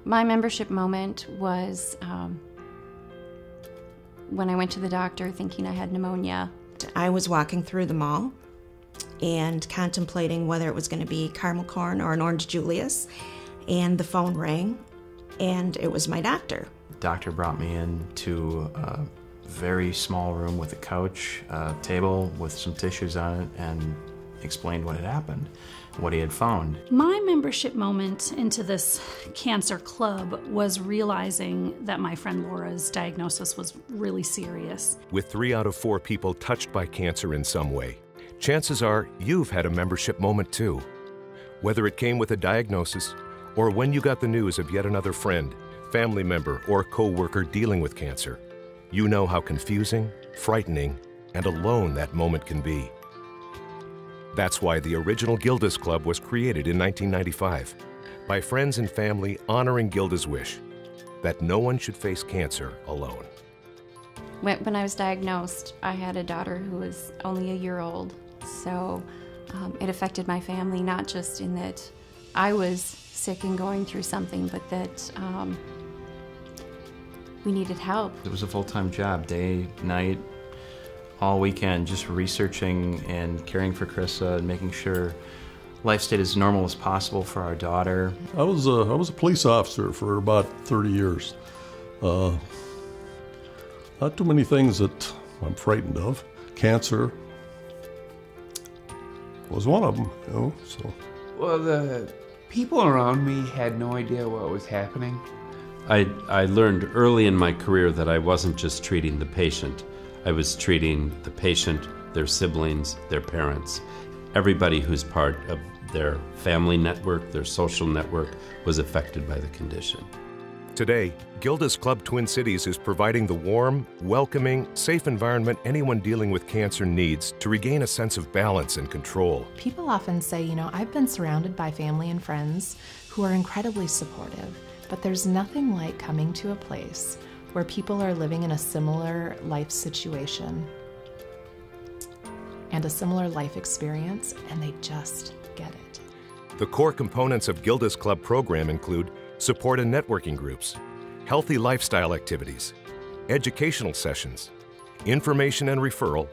My membership moment was when I went to the doctor thinking I had pneumonia. I was walking through the mall and contemplating whether it was going to be caramel corn or an orange Julius, and the phone rang, and it was my doctor. The doctor brought me into a very small room with a couch, a table with some tissues on it, and explained what had happened, what he had found. My membership moment into this cancer club was realizing that my friend Laura's diagnosis was really serious. With 3 out of 4 people touched by cancer in some way, chances are you've had a membership moment too. Whether it came with a diagnosis or when you got the news of yet another friend, family member, or co-worker dealing with cancer, you know how confusing, frightening, and alone that moment can be. That's why the original Gilda's Club was created in 1995 by friends and family honoring Gilda's wish that no one should face cancer alone. When I was diagnosed, I had a daughter who was only a year old, so it affected my family, not just in that I was sick and going through something, but that we needed help. It was a full-time job, day, night, all weekend, just researching and caring for Carissa and making sure life stayed as normal as possible for our daughter. I was a police officer for about 30 years. Not too many things that I'm frightened of. Cancer was one of them, you know, so. Well, the people around me had no idea what was happening. I learned early in my career that I wasn't just treating the patient. I was treating the patient, their siblings, their parents. Everybody who's part of their family network, their social network, was affected by the condition. Today, Gilda's Club Twin Cities is providing the warm, welcoming, safe environment anyone dealing with cancer needs to regain a sense of balance and control. People often say, you know, I've been surrounded by family and friends who are incredibly supportive, but there's nothing like coming to a place where people are living in a similar life situation and a similar life experience, and they just get it. The core components of Gilda's Club program include support and networking groups, healthy lifestyle activities, educational sessions, information and referral,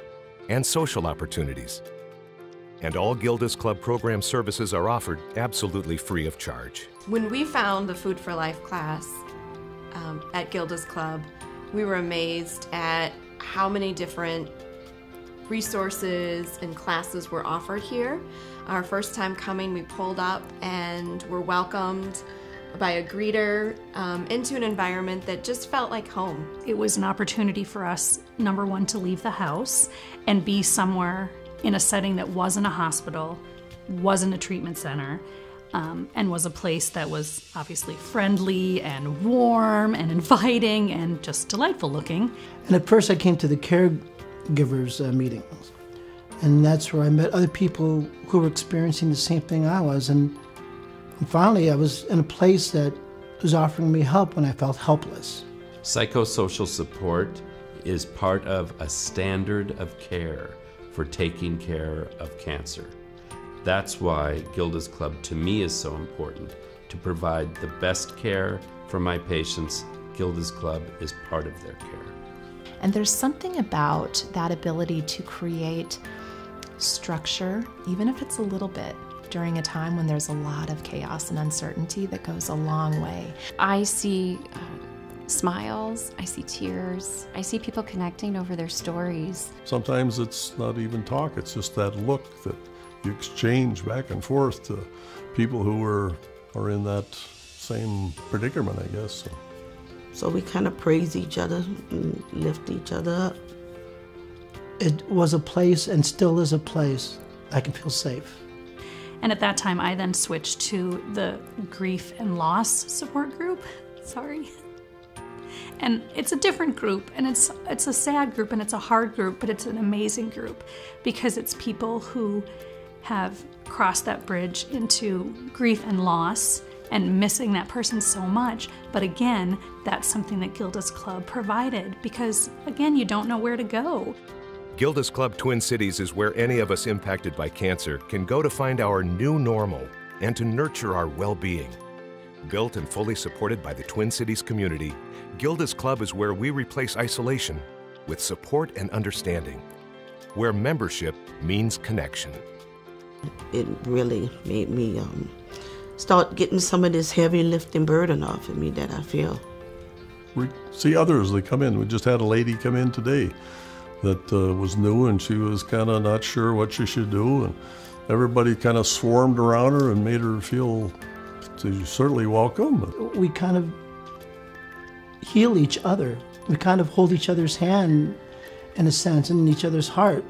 and social opportunities. And all Gilda's Club program services are offered absolutely free of charge. When we found the Food for Life class at Gilda's Club, we were amazed at how many different resources and classes were offered here. Our first time coming, we pulled up and were welcomed by a greeter into an environment that just felt like home. It was an opportunity for us, number one, to leave the house and be somewhere in a setting that wasn't a hospital, wasn't a treatment center, and was a place that was obviously friendly and warm and inviting and just delightful looking. And at first I came to the caregivers meeting, and that's where I met other people who were experiencing the same thing I was, and finally I was in a place that was offering me help when I felt helpless. Psychosocial support is part of a standard of care for taking care of cancer. That's why Gilda's Club to me is so important. To provide the best care for my patients, Gilda's Club is part of their care. And there's something about that ability to create structure, even if it's a little bit, during a time when there's a lot of chaos and uncertainty, that goes a long way. I see smiles, I see tears, I see people connecting over their stories. Sometimes it's not even talk, it's just that look that you exchange back and forth to people who are in that same predicament, I guess. So we kind of praise each other and lift each other up. It was a place, and still is a place, I can feel safe. And at that time, I then switched to the grief and loss support group. Sorry. And it's a different group, and it's a sad group, and it's a hard group, but it's an amazing group because it's people who have crossed that bridge into grief and loss and missing that person so much. But again, that's something that Gilda's Club provided because, again, you don't know where to go. Gilda's Club Twin Cities is where any of us impacted by cancer can go to find our new normal and to nurture our well-being. Built and fully supported by the Twin Cities community, Gilda's Club is where we replace isolation with support and understanding, where membership means connection. It really made me start getting some of this heavy lifting burden off of me that I feel. We see others that come in. We just had a lady come in today that was new, and she was kind of not sure what she should do, and everybody kind of swarmed around her and made her feel certainly welcome. We kind of heal each other. We kind of hold each other's hand in a sense, and in each other's heart.